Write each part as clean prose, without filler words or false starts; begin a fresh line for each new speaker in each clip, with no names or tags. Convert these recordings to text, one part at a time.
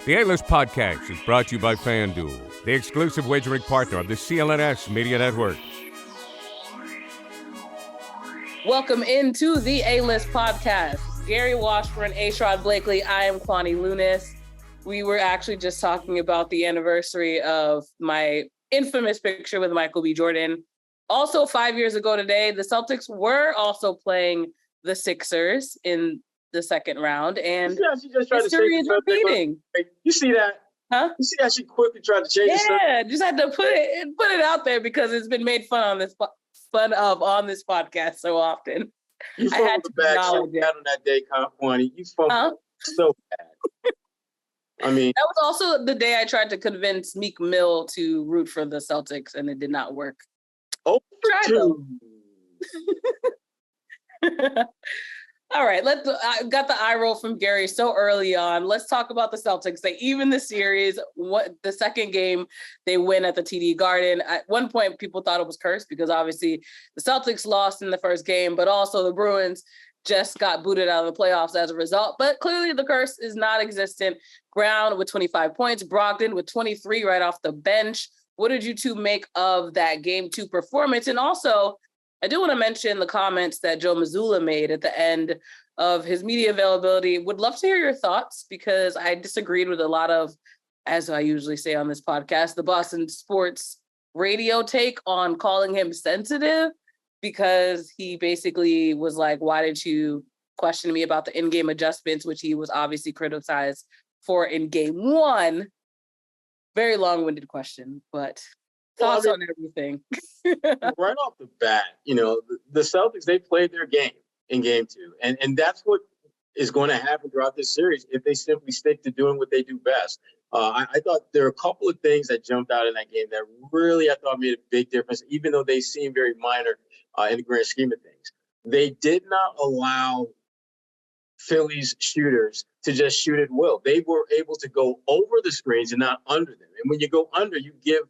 The A-List Podcast is brought to you by FanDuel, the exclusive wagering partner of the CLNS Media Network.
Welcome into the A-List Podcast. Gary Washburn, A. Sherrod Blakely. I am Kwani Lunis. We were actually just talking about the anniversary of my infamous picture with Michael B. Jordan. Also, 5 years ago today, the Celtics were also playing the Sixers in the second round, and history is repeating.
You see that?
Huh?
You see how she quickly tried to change it?
Yeah, just had to put it out there because it's been made fun of on this podcast so often.
You fumbled the bag so bad on that day, Kwani. You fumbled so bad. I mean,
that was also the day I tried to convince Meek Mill to root for the Celtics, and it did not work.
Oh,
try though. All right, I got the eye roll from Gary so early on. Let's talk about the Celtics. They even the series. The second game they win at the TD Garden. At one point, people thought it was cursed because obviously the Celtics lost in the first game, but also the Bruins just got booted out of the playoffs as a result. But clearly the curse is not existent. Brown with 25 points, Brogdon with 23 right off the bench. What did you two make of that Game 2 performance? And also, I do want to mention the comments that Joe Mazzulla made at the end of his media availability. Would love to hear your thoughts because I disagreed with a lot of, as I usually say on this podcast, the Boston sports radio take on calling him sensitive because he basically was like, why did you question me about the in-game adjustments, which he was obviously criticized for in Game 1. Very long-winded question, but thoughts on everything.
Right off the bat, the Celtics, they played their game in Game 2. And that's what is going to happen throughout this series if they simply stick to doing what they do best. I thought there were a couple of things that jumped out in that game that really, I thought, made a big difference, even though they seem very minor in the grand scheme of things. They did not allow Philly's shooters to just shoot at will. They were able to go over the screens and not under them. And when you go under, you give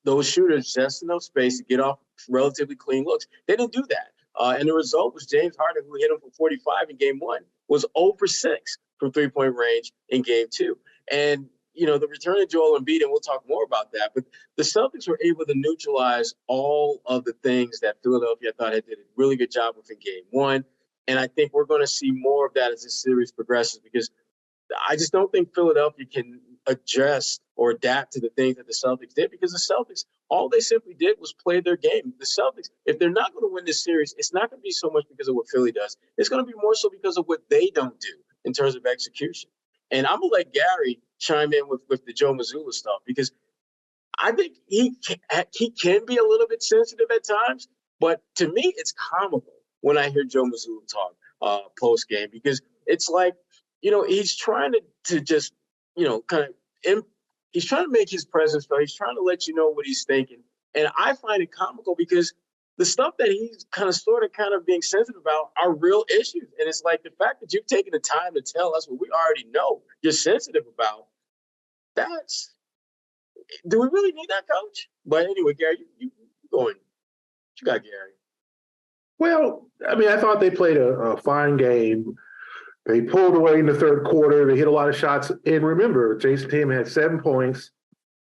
those shooters just enough space to get off relatively clean looks. They didn't do that. And the result was James Harden, who hit him for 45 in Game 1, was 0 for 6 from three-point range in Game 2. And, the return of Joel Embiid, and we'll talk more about that, but the Celtics were able to neutralize all of the things that Philadelphia, I thought, had did a really good job with in Game 1. And I think we're going to see more of that as this series progresses because I just don't think Philadelphia can adjust or adapt to the things that the Celtics did because the Celtics, all they simply did was play their game. The Celtics, if they're not going to win this series, it's not going to be so much because of what Philly does. It's going to be more so because of what they don't do in terms of execution. And I'm going to let Gary chime in with the Joe Mazzulla stuff because I think he can be a little bit sensitive at times, but to me, it's comical when I hear Joe Mazzulla talk post game because it's like, he's trying to just, he's trying to make his presence felt. He's trying to let you know what he's thinking. And I find it comical because the stuff that he's kind of being sensitive about are real issues. And it's like the fact that you've taken the time to tell us what we already know you're sensitive about, do we really need that, Coach? But anyway, Gary, you go in. What you got, Gary?
Well, I thought they played a fine game. They pulled away in the third quarter. They hit a lot of shots. And remember, Jason Tatum had 7 points,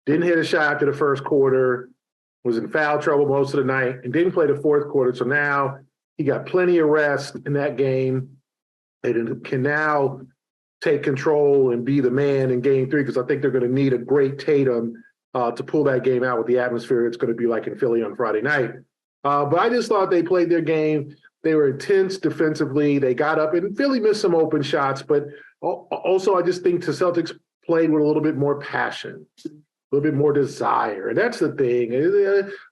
didn't hit a shot after the first quarter, was in foul trouble most of the night, and didn't play the fourth quarter. So now he got plenty of rest in that game and can now take control and be the man in Game 3 because I think they're going to need a great Tatum to pull that game out with the atmosphere it's going to be like in Philly on Friday night. But I just thought they played their game. They were intense defensively. They got up, and Philly missed some open shots. But also, I just think the Celtics played with a little bit more passion, a little bit more desire. And that's the thing.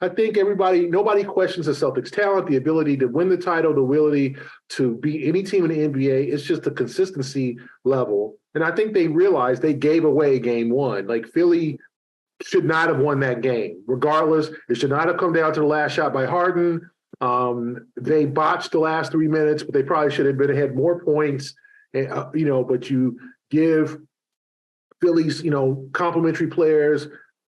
I think nobody questions the Celtics' talent, the ability to win the title, the ability to beat any team in the NBA. It's just the consistency level. And I think they realized they gave away Game 1. Like Philly should not have won that game. Regardless, it should not have come down to the last shot by Harden. They botched the last 3 minutes, but they probably should have had more points. But you give Philly's, complimentary players,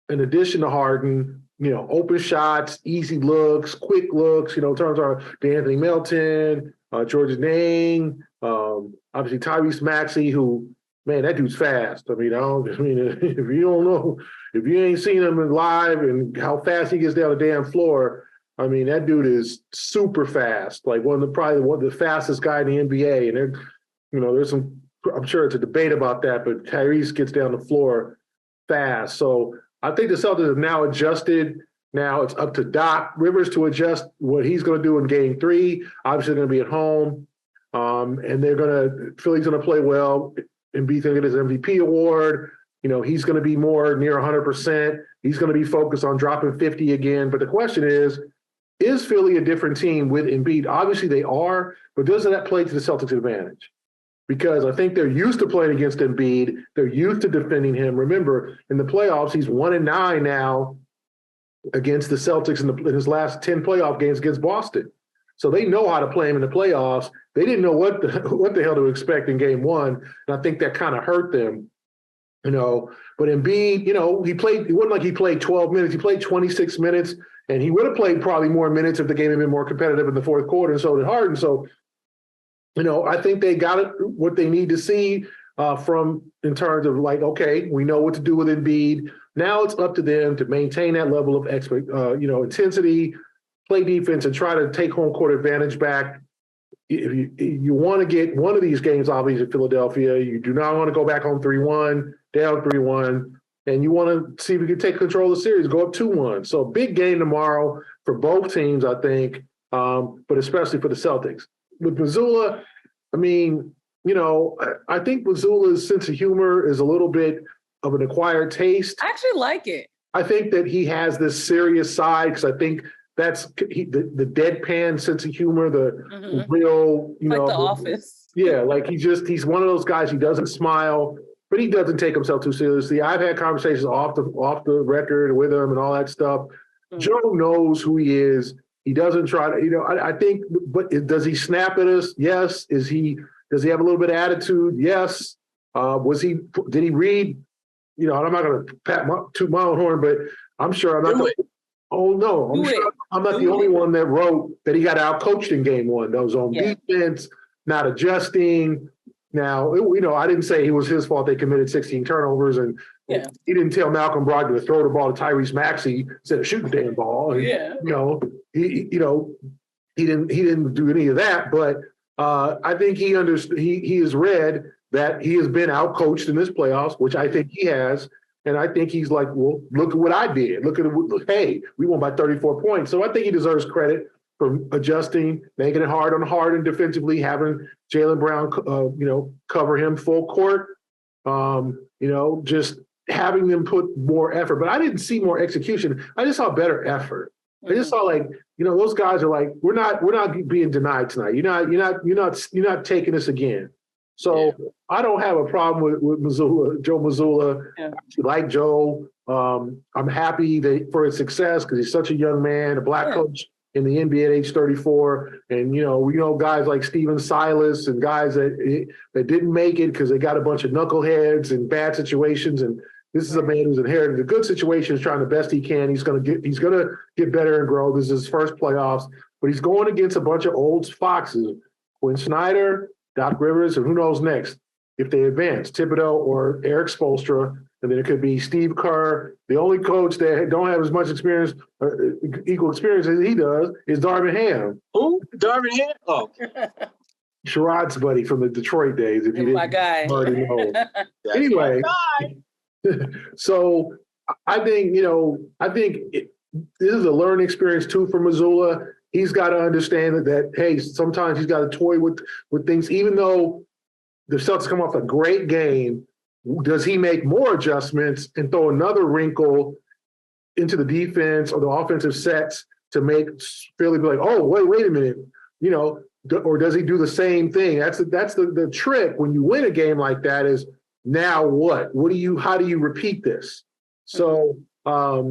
in addition to Harden, open shots, easy looks, quick looks, terms of D'Anthony Melton, George Niang, obviously Tyrese Maxey, who man, that dude's fast. I mean, if you don't know, if you ain't seen him live and how fast he gets down the damn floor, I mean, that dude is super fast. Like probably one of the fastest guy in the NBA. And there's some, I'm sure it's a debate about that, but Tyrese gets down the floor fast. So I think the Celtics have now adjusted. Now it's up to Doc Rivers to adjust what he's going to do in game 3. Obviously, they're going to be at home. And Philly's going to play well. Embiid's going to get his MVP award. He's going to be more near 100%. He's going to be focused on dropping 50 again. But the question is Philly a different team with Embiid? Obviously they are, but doesn't that play to the Celtics' advantage? Because I think they're used to playing against Embiid. They're used to defending him. Remember, in the playoffs, he's 1-9 now against the Celtics in his last 10 playoff games against Boston. So they know how to play him in the playoffs. They didn't know what the hell to expect in game 1. And I think that kind of hurt them, But Embiid, it wasn't like he played 12 minutes. He played 26 minutes, and he would have played probably more minutes if the game had been more competitive in the fourth quarter, and so did Harden. So, I think they got it, what they need to see in terms of like, okay, we know what to do with Embiid. Now it's up to them to maintain that level of intensity, play defense, and try to take home court advantage back. If you want to get one of these games, obviously, in Philadelphia, you do not want to go back home 3-1, down 3-1, and you want to see if you can take control of the series, go up 2-1. So big game tomorrow for both teams, I think, but especially for the Celtics. With Mazzulla, I mean, I think Mazzulla's sense of humor is a little bit of an acquired taste.
I actually like it.
I think that he has this serious side because I think that's the deadpan sense of humor, the real,
like The Office.
Yeah, like he's one of those guys who doesn't smile, but he doesn't take himself too seriously. I've had conversations off the record with him and all that stuff. Mm-hmm. Joe knows who he is. He doesn't try to, I think, but does he snap at us? Yes. Does he have a little bit of attitude? Yes. Did he read? I'm not going to toot my own horn, but I'm sure I'm not. Oh no, I'm not the only one that wrote that he got out-coached in game 1. That was on defense, not adjusting. Now, I didn't say it was his fault they committed 16 turnovers, and he didn't tell Malcolm Brogdon to throw the ball to Tyrese Maxey instead of shooting the damn ball. And, he didn't do any of that, but I think he understood. He has read that he has been out-coached in this playoffs, which I think he has. And I think he's like, well, look at what I did. Hey, we won by 34 points. So I think he deserves credit for adjusting, making it hard on Harden defensively, having Jaylen Brown, cover him full court. Just having them put more effort. But I didn't see more execution. I just saw better effort. I just saw those guys are like, we're not being denied tonight. You're not taking this again. So I don't have a problem with Mazzulla, Joe Mazzulla. Yeah. I like Joe. I'm happy for his success because he's such a young man, a black coach in the NBA at age 34. And, we know guys like Steven Silas and guys that didn't make it because they got a bunch of knuckleheads and bad situations. And this is a man who's inherited a good situation, is trying the best he can. He's going to get better and grow. This is his first playoffs, but he's going against a bunch of old foxes. Quinn Snyder, Doc Rivers, and who knows next if they advance, Thibodeau or Eric Spoelstra, and then it could be Steve Kerr. The only coach that don't have as much experience, equal experience as he does, is Darvin Ham.
Who? Darvin Ham? Oh.
Sherrod's buddy from the Detroit days, if you didn't already know. Anyway, so I think, this is a learning experience too for Mazzulla. He's got to understand that, hey, sometimes he's got to toy with things. Even though the Celtics come off a great game, does he make more adjustments and throw another wrinkle into the defense or the offensive sets to make Philly be like, oh, wait a minute, or does he do the same thing? That's the trick when you win a game like that is now what? How do you repeat this? So I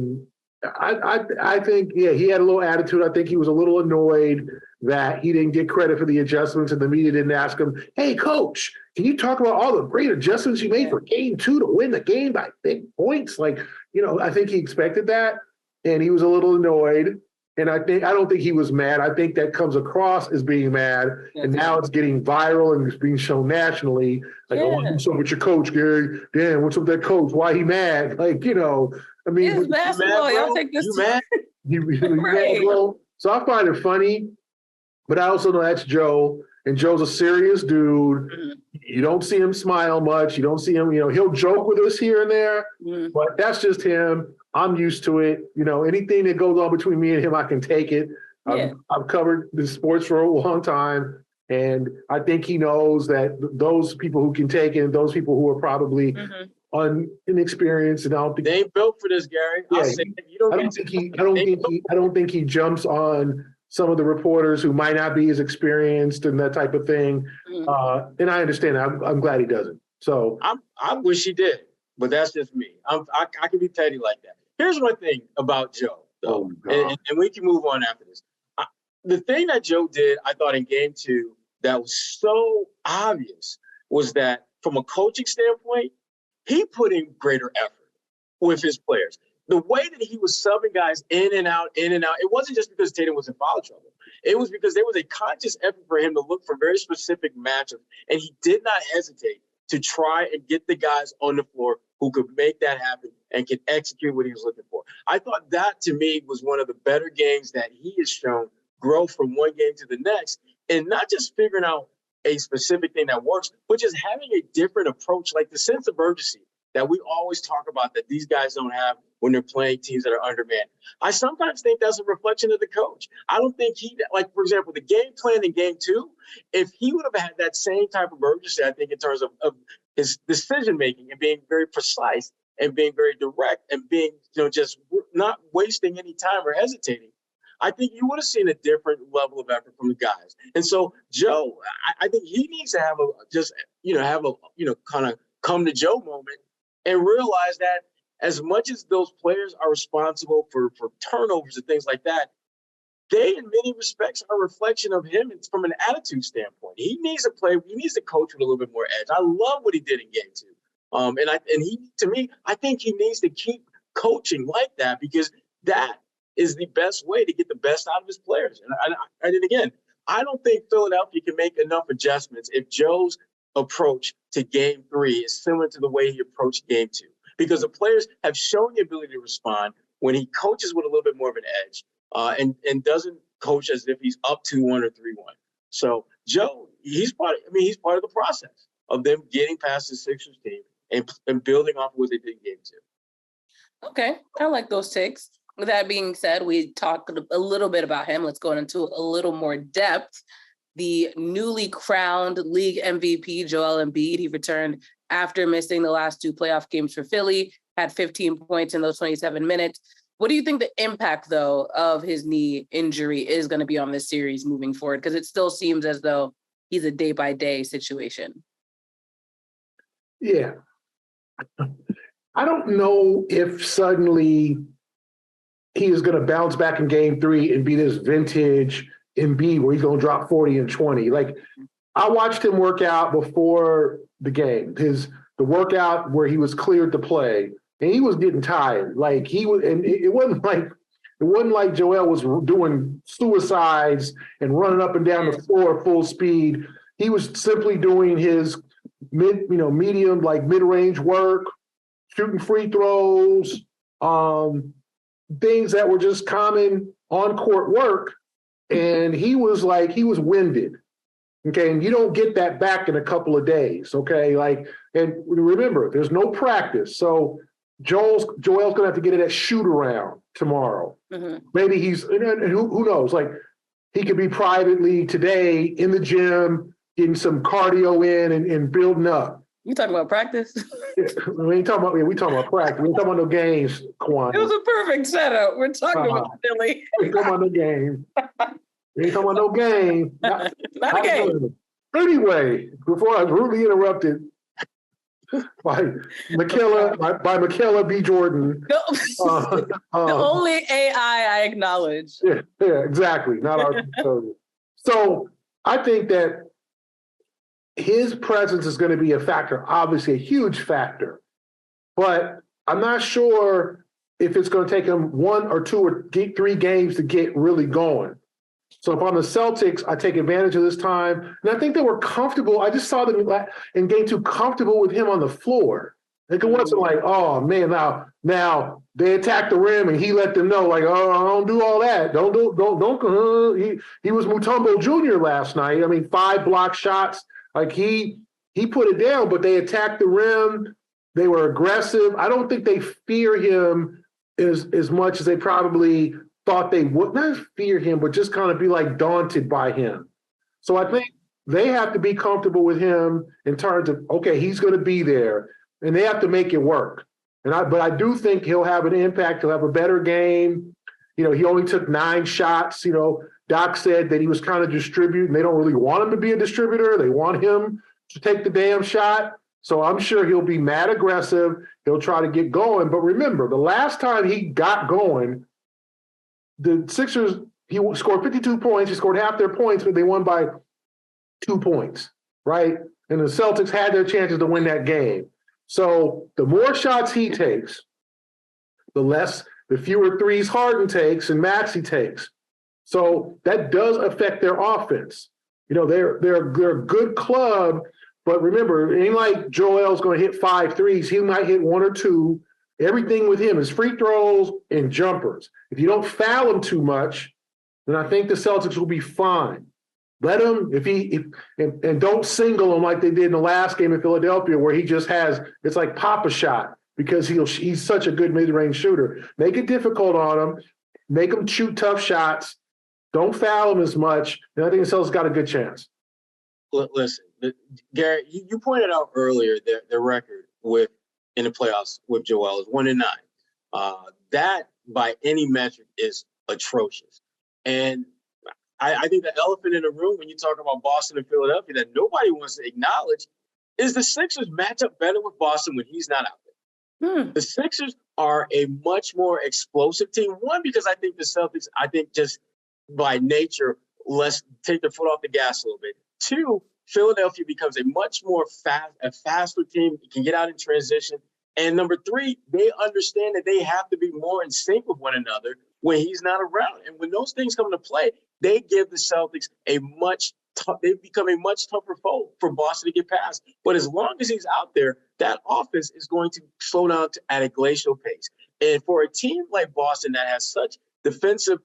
think, he had a little attitude. I think he was a little annoyed that he didn't get credit for the adjustments and the media didn't ask him, hey, coach, can you talk about all the great adjustments you made for game 2 to win the game by big points? I think he expected that, and he was a little annoyed. And I don't think he was mad. I think that comes across as being mad. And now it's getting viral and it's being shown nationally. Like, oh, what's up with your coach, Gary? Damn, what's up with that coach? Why he mad? Like, I mean,
it's basketball. Y'all take this.
You mad?
You mad, bro? So I find it funny, but I also know that's Joe. And Joe's a serious dude. You don't see him smile much. You don't see him, he'll joke with us here and there, but that's just him. I'm used to it. Anything that goes on between me and him, I can take it. I've covered the sports for a long time. And I think he knows that those people who can take it and those people who are probably inexperienced, and I don't think
they ain't built for this, Gary.
Yeah, I don't think he jumps on some of the reporters who might not be as experienced and that type of thing. And I understand. I'm glad he doesn't. So
I wish he did, but that's just me. I can be petty like that. Here's one thing about Joe, though, and we can move on after this. The thing that Joe did, I thought in game 2 that was so obvious was that from a coaching standpoint, he put in greater effort with his players. The way that he was subbing guys in and out, it wasn't just because Tatum was in foul trouble. It was because there was a conscious effort for him to look for very specific matchups, and he did not hesitate to try and get the guys on the floor who could make that happen and could execute what he was looking for. I thought that, to me, was one of the better games that he has shown grow from one game to the next, and not just figuring out a specific thing that works, but just having a different approach, like the sense of urgency that we always talk about that these guys don't have when they're playing teams that are undermanned. I sometimes think that's a reflection of the coach. I don't think for example, the game plan in game 2, if he would have had that same type of urgency, I think in terms of his decision-making and being very precise and being very direct and being, just not wasting any time or hesitating, I think you would have seen a different level of effort from the guys. And so Joe, I think he needs to have kind of come to Joe moment and realize that as much as those players are responsible for turnovers and things like that, they in many respects are a reflection of him from an attitude standpoint. He needs to coach with a little bit more edge. I love what he did in game 2. I think he needs to keep coaching like that, because that is the best way to get the best out of his players. And again, I don't think Philadelphia can make enough adjustments if Joe's approach to game 3 is similar to the way he approached game 2, because the players have shown the ability to respond when he coaches with a little bit more of an edge and doesn't coach as if he's up 2-1 or 3-1. So Joe, he's part of the process of them getting past the Sixers team and building off of what they did in game 2.
Okay, I like those takes. With that being said, we talked a little bit about him. Let's go into a little more depth. The newly crowned league MVP, Joel Embiid, he returned after missing the last 2 playoff games for Philly, had 15 points in those 27 minutes. What do you think the impact, though, of his knee injury is going to be on this series moving forward? Because it still seems as though he's a day-by-day situation.
Yeah. I don't know if suddenly he is going to bounce back in game 3 and be this vintage Embiid where he's going to drop 40 and 20. Like, I watched him work out before the game, the workout where he was cleared to play, and he was getting tired. Like, he was, and it wasn't like Joel was doing suicides and running up and down the floor full speed. He was simply doing his medium, like mid-range work, shooting free throws, things that were just common on-court work. And he was winded. Okay. And you don't get that back in a couple of days. Okay. And remember, there's no practice. So Joel's going to have to get in that shoot around tomorrow. Mm-hmm. Maybe who knows? Like, he could be privately today in the gym, getting some cardio in and building up.
You talking about practice?
Yeah, we talking about practice. We ain't talking about no games, Kwani.
It was a perfect setup. We're talking about Philly.
We ain't talking about no game. We ain't talking about no game.
Not a game.
Anyway, before I was rudely interrupted by Michaela B. Jordan.
The only AI I acknowledge.
Yeah, exactly. Not our. So I think that his presence is going to be a factor, obviously a huge factor, but I'm not sure if it's going to take them 1 or 2 or 3 games to get really going. So if I'm the Celtics, I take advantage of this time. And I think they were comfortable. I just saw them in game 2 comfortable with him on the floor. Like it wasn't like, oh man, now they attacked the rim and he let them know, like, oh, I don't do all that. Don't. He was Mutombo Jr. last night. I mean, 5 block shots. Like he put it down, but they attacked the rim. They were aggressive. I don't think they fear him as much as they probably thought they would. Not fear him, but just kind of be like daunted by him. So I think they have to be comfortable with him in terms of, okay, he's going to be there. And they have to make it work. But I do think he'll have an impact. He'll have a better game. You know, he only took 9 shots. You know, Doc said that he was kind of distributing. They don't really want him to be a distributor. They want him to take the damn shot. So I'm sure he'll be mad aggressive. He'll try to get going. But remember, the last time he got going, the Sixers, he scored 52 points. He scored half their points, but they won by 2 points, right? And the Celtics had their chances to win that game. So the more shots he takes, the fewer threes Harden takes and Maxey takes. So that does affect their offense. You know, they're a good club, but remember, it ain't like Joel's going to hit 5 threes. He might hit 1 or 2. Everything with him is free throws and jumpers. If you don't foul him too much, then I think the Celtics will be fine. Let him, and don't single him like they did in the last game in Philadelphia, where he just has, it's like pop a shot because he's such a good mid-range shooter. Make it difficult on him. Make him shoot tough shots. Don't foul him as much. And I think the Celtics got a good chance.
Listen, Gary, you pointed out earlier their record in the playoffs with Joel is 1-9. That by any metric is atrocious. And I think the elephant in the room when you talk about Boston and Philadelphia that nobody wants to acknowledge is the Sixers match up better with Boston when he's not out there. The Sixers are a much more explosive team. One, because I think the Celtics, just by nature, let's take their foot off the gas a little bit. 2, Philadelphia becomes a much more faster team. It can get out in transition. And number 3, they understand that they have to be more in sync with one another when he's not around. And when those things come into play, they give the Celtics they become a much tougher foe for Boston to get past. But as long as he's out there, that offense is going to slow down at a glacial pace. And for a team like Boston that has such defensive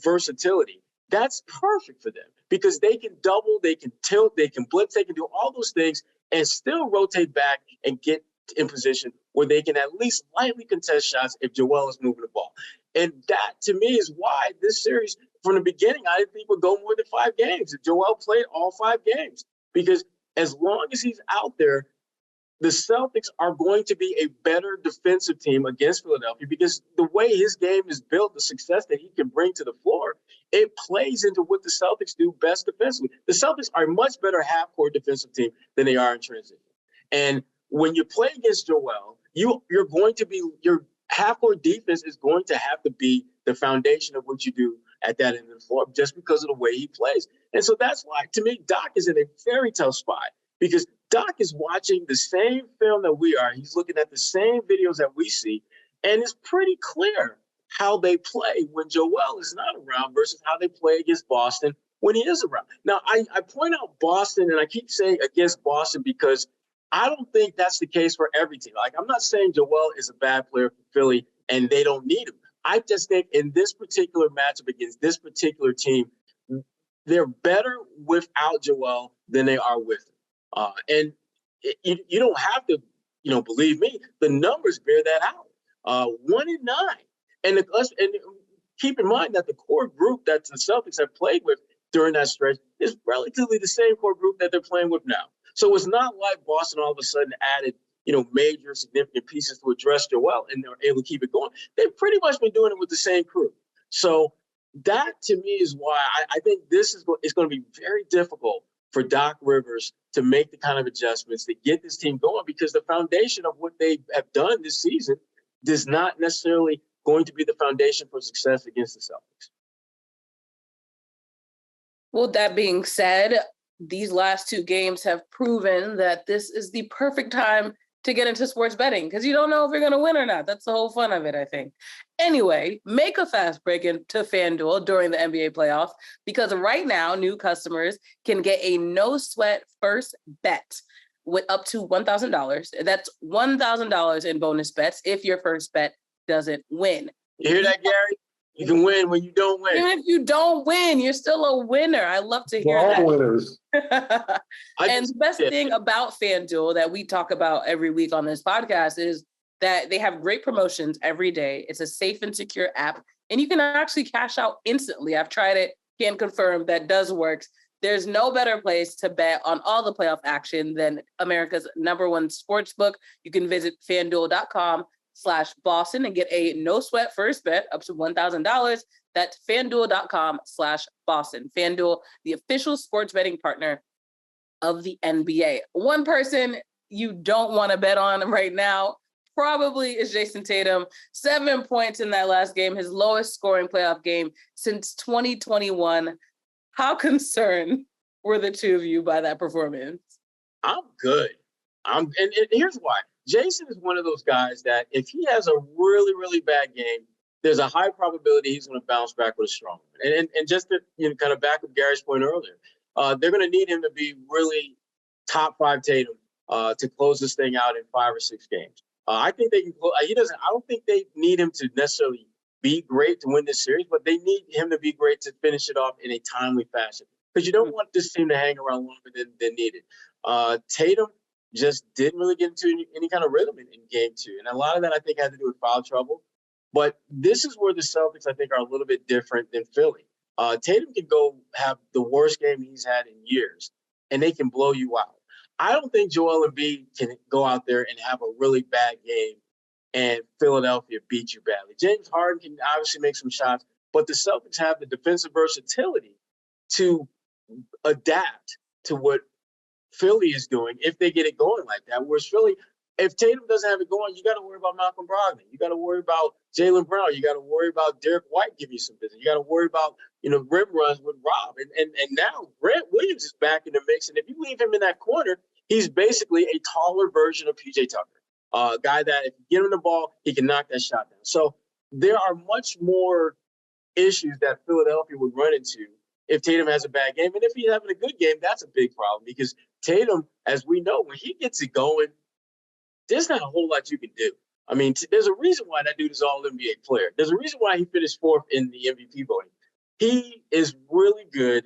versatility, that's perfect for them because they can double, they can tilt, they can blitz, they can do all those things and still rotate back and get in position where they can at least lightly contest shots if Joel is moving the ball. And that, to me, is why this series, from the beginning, I didn't think would go more than 5 games. If Joel played all 5 games, because as long as he's out there, the Celtics are going to be a better defensive team against Philadelphia because the way his game is built, the success that he can bring to the floor, it plays into what the Celtics do best defensively. The Celtics are a much better half-court defensive team than they are in transition. And when you play against Joel, your half-court defense is going to have to be the foundation of what you do at that end of the floor just because of the way he plays. And so that's why, to me, Doc is in a very tough spot because Doc is watching the same film that we are. He's looking at the same videos that we see, and it's pretty clear how they play when Joel is not around versus how they play against Boston when he is around. Now, I point out Boston, and I keep saying against Boston because I don't think that's the case for every team. Like, I'm not saying Joel is a bad player for Philly and they don't need him. I just think in this particular matchup against this particular team, they're better without Joel than they are with him. And you don't have to, believe me, the numbers bear that out. 1-9. And keep in mind that the core group that the Celtics have played with during that stretch is relatively the same core group that they're playing with now. So it's not like Boston all of a sudden added, major significant pieces to address Joel and they're able to keep it going. They've pretty much been doing it with the same crew. So that to me is why I think this is going to be very difficult for Doc Rivers to make the kind of adjustments to get this team going because the foundation of what they have done this season is not necessarily going to be the foundation for success against the Celtics.
Well, that being said, these last 2 games have proven that this is the perfect time to get into sports betting because you don't know if you're going to win or not. That's the whole fun of it, I think. Anyway, make a fast break into FanDuel during the NBA playoffs because right now, new customers can get a no-sweat first bet with up to $1,000. That's $1,000 in bonus bets if your first bet doesn't win.
You hear that, Gary? You can win when you don't win.
Even if you don't win, you're still a winner. I love to hear
We're
that.
all winners.
And the best thing about FanDuel that we talk about every week on this podcast is that they have great promotions every day. It's a safe and secure app, and you can actually cash out instantly. I've tried it, can confirm that does work. There's no better place to bet on all the playoff action than America's #1 sports book. You can visit FanDuel.com/Boston and get a no sweat first bet up to $1,000. That's FanDuel.com/Boston. FanDuel, the official sports betting partner of the NBA. One person you don't want to bet on right now probably is Jason Tatum. 7 points in that last game, his lowest scoring playoff game since 2021. How concerned were the two of you by that performance?
I'm good. And here's why. Jason is one of those guys that if he has a really, really bad game, there's a high probability he's going to bounce back with a strong one. And just to kind of back up Gary's point earlier, they're going to need him to be really top 5 Tatum to close this thing out in 5 or 6 games. I think they can. I don't think they need him to necessarily be great to win this series, but they need him to be great to finish it off in a timely fashion because you don't want this team to hang around longer than needed. Tatum just didn't really get into any kind of rhythm in game 2, and a lot of that I think had to do with foul trouble. But this is where the Celtics I think are a little bit different than Philly. Tatum can go have the worst game he's had in years, and they can blow you out. I don't think Joel Embiid can go out there and have a really bad game and Philadelphia beat you badly. James Harden can obviously make some shots, but the Celtics have the defensive versatility to adapt to what Philly is doing if they get it going like that. Whereas Philly, if Tatum doesn't have it going, you got to worry about Malcolm Brogdon. You got to worry about Jaylen Brown. You got to worry about Derek White giving you some business. You got to worry about, rim runs with Rob. And now Grant Williams is back in the mix. And if you leave him in that corner, he's basically a taller version of PJ Tucker. A guy that if you get him the ball, he can knock that shot down. So there are much more issues that Philadelphia would run into if Tatum has a bad game. And if he's having a good game, that's a big problem because Tatum, as we know, when he gets it going, there's not a whole lot you can do. I mean, there's a reason why that dude is all NBA player. There's a reason why he finished 4th in the MVP voting. He is really good.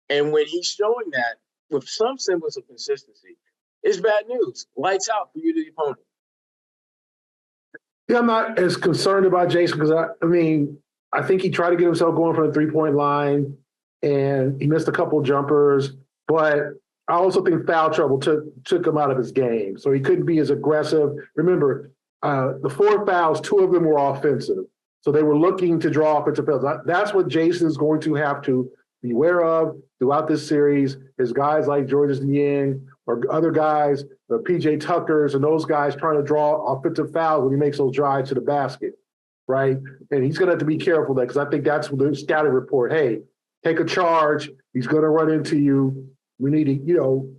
And when he's showing that with some semblance of consistency, it's bad news. Lights out for you to the opponent.
Yeah, I'm not as concerned about Jason because, I think he tried to get himself going from the 3-point line and he missed a couple jumpers. But I also think foul trouble took him out of his game. So he couldn't be as aggressive. Remember, the 4 fouls, 2 of them were offensive. So they were looking to draw offensive fouls. That's what Jason's going to have to be aware of throughout this series is guys like Georges Niang or other guys, the PJ Tuckers and those guys trying to draw offensive fouls when he makes those drives to the basket, right? And he's going to have to be careful of that because I think that's the scouting report. Hey, take a charge. He's going to run into you. We need to,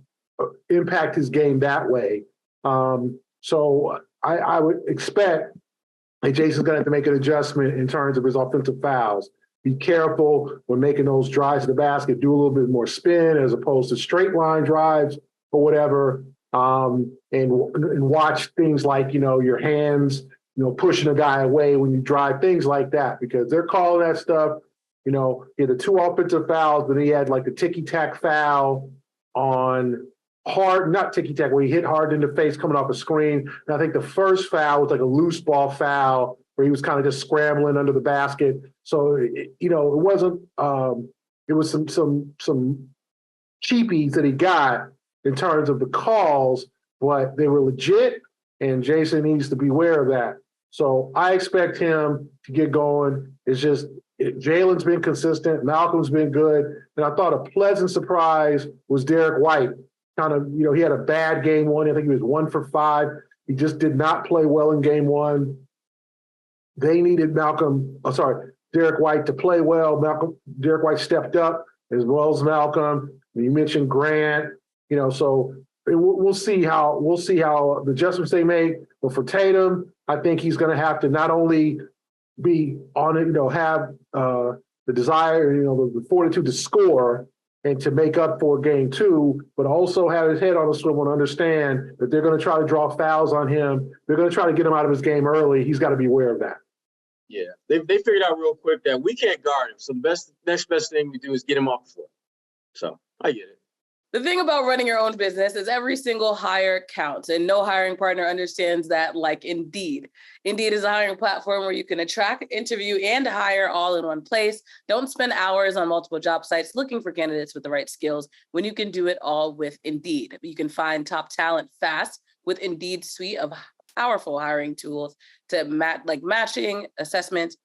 impact his game that way. So I would expect that Jason's going to have to make an adjustment in terms of his offensive fouls. Be careful when making those drives to the basket. Do a little bit more spin as opposed to straight line drives or whatever. And watch things like, your hands, pushing a guy away when you drive, things like that, because they're calling that stuff. He had the 2 offensive fouls, but he had like a ticky-tack foul on Harden, not ticky-tack, where he hit Harden in the face coming off a screen. And I think the first foul was like a loose ball foul where he was kind of just scrambling under the basket. So, it wasn't, it was some cheapies that he got in terms of the calls, but they were legit, and Jason needs to be aware of that. So I expect him to get going. It's just Jalen's been consistent. Malcolm's been good. And I thought a pleasant surprise was Derek White. Kind of, he had a bad game 1. I think he was 1 for 5. He just did not play well in game 1. They needed Derek White to play well. Derek White stepped up as well as Malcolm. You mentioned Grant, so we'll see how the adjustments they make. But for Tatum, I think he's going to have to not only be on it, have the desire, the fortitude to score and to make up for game two, but also have his head on a swivel and understand that they're going to try to draw fouls on him. They're going to try to get him out of his game early. He's got to be aware of that.
Yeah, they figured out real quick that we can't guard him. So the next best thing we do is get him off the floor. So I get it.
The thing about running your own business is every single hire counts, and no hiring partner understands that like Indeed. Indeed is a hiring platform where you can attract, interview, and hire all in one place. Don't spend hours on multiple job sites looking for candidates with the right skills when you can do it all with Indeed. You can find top talent fast with Indeed's suite of powerful hiring tools to matching, assessment,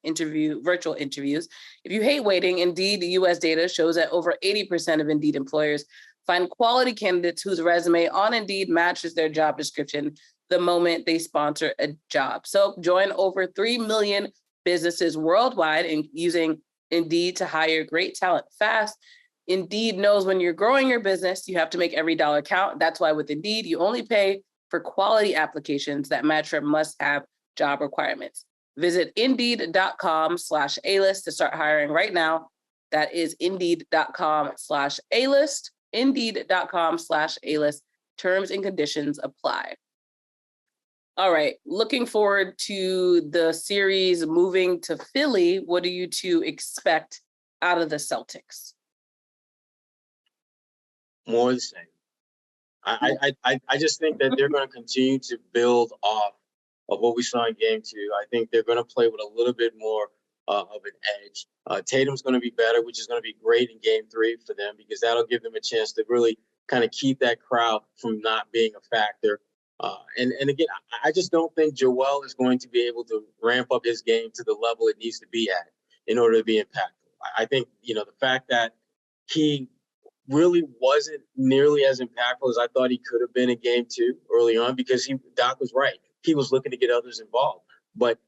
virtual interviews. If you hate waiting, Indeed US data shows that over 80% of Indeed employers find quality candidates whose resume on Indeed matches their job description the moment they sponsor a job. So join over 3 million businesses worldwide in using Indeed to hire great talent fast. Indeed knows when you're growing your business, you have to make every dollar count. That's why with Indeed, you only pay for quality applications that match your must-have job requirements. Visit Indeed.com/A-list to start hiring right now. That is Indeed.com/A-list. Indeed.com/A-list. Terms and conditions apply. All right. Looking forward to the series moving to Philly. What do you two expect out of the Celtics?
More the same. I just think that they're going to continue to build off of what we saw in game two. I think they're going to play with a little bit more of an edge. Tatum's going to be better, which is going to be great in game three for them because that'll give them a chance to really kind of keep that crowd from not being a factor. And again, I just don't think Joel is going to be able to ramp up his game to the level it needs to be at in order to be impactful. I think, the fact that he really wasn't nearly as impactful as I thought he could have been in game two early on because Doc was right. He was looking to get others involved. But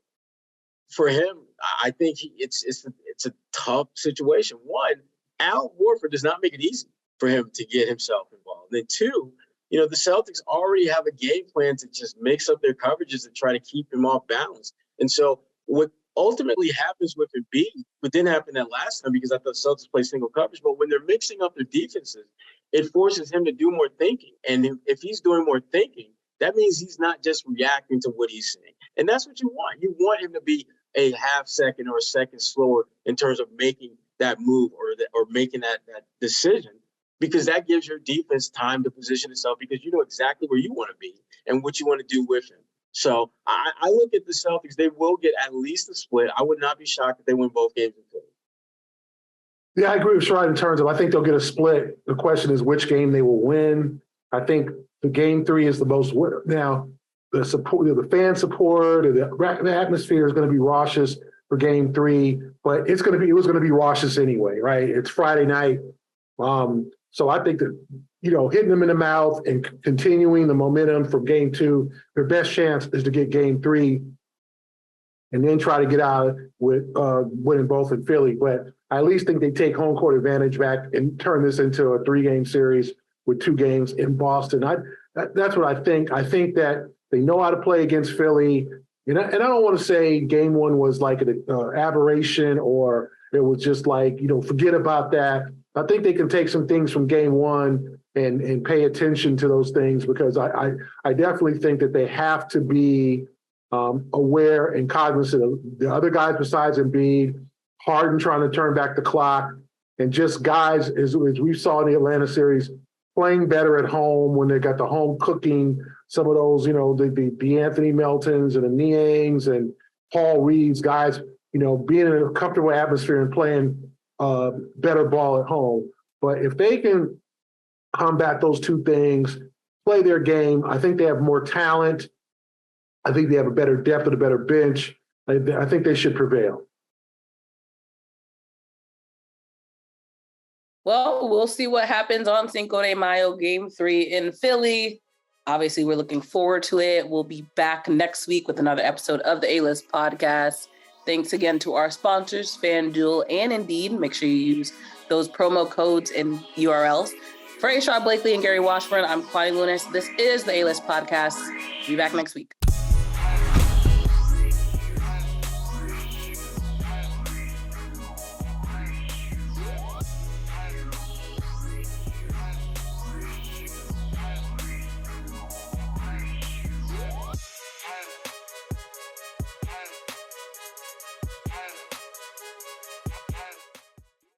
for him, I think it's a tough situation. One, Al Horford does not make it easy for him to get himself involved. And two, the Celtics already have a game plan to just mix up their coverages and try to keep him off balance. And so what ultimately happens with Embiid, but didn't happen that last time because I thought Celtics play single coverage, but when they're mixing up their defenses, it forces him to do more thinking. And if he's doing more thinking, that means he's not just reacting to what he's seeing. And that's what you want. You want him to be a half second or a second slower in terms of making that move or making that decision, because that gives your defense time to position itself because you know exactly where you want to be and what you want to do with him. So I look at the Celtics, they will get at least a split. I would not be shocked if they win both games in Philly.
Yeah, I agree with Sherrod in terms of I think they'll get a split. The question is which game they will win. I think the game three is the most winner. Now, the support, the fan support, the atmosphere is going to be raucous for game three, but it was going to be raucous anyway, right? It's Friday night. So I think that, hitting them in the mouth and continuing the momentum from game two, their best chance is to get game three and then try to get out with winning both in Philly. But I at least think they take home court advantage back and turn this into a 3-game series with 2 games in Boston. That's what I think. I think that they know how to play against Philly. And I don't want to say game one was like an aberration or it was just like, forget about that. I think they can take some things from game one and pay attention to those things because I definitely think that they have to be aware and cognizant of the other guys besides Embiid, Harden trying to turn back the clock, and just guys, as we saw in the Atlanta series, playing better at home when they got the home cooking, some of those, the Anthony Meltons and the Niangs and Paul Reeds, guys, being in a comfortable atmosphere and playing better ball at home. But if they can combat those 2 things, play their game, I think they have more talent. I think they have a better depth and a better bench. I think they should prevail.
Well, we'll see what happens on Cinco de Mayo, game 3 in Philly. Obviously, we're looking forward to it. We'll be back next week with another episode of the A-List podcast. Thanks again to our sponsors, FanDuel and Indeed. Make sure you use those promo codes and URLs. For Sherrod Blakely and Gary Washburn, I'm Kwani Lunis. This is the A-List Podcast. Be back next week.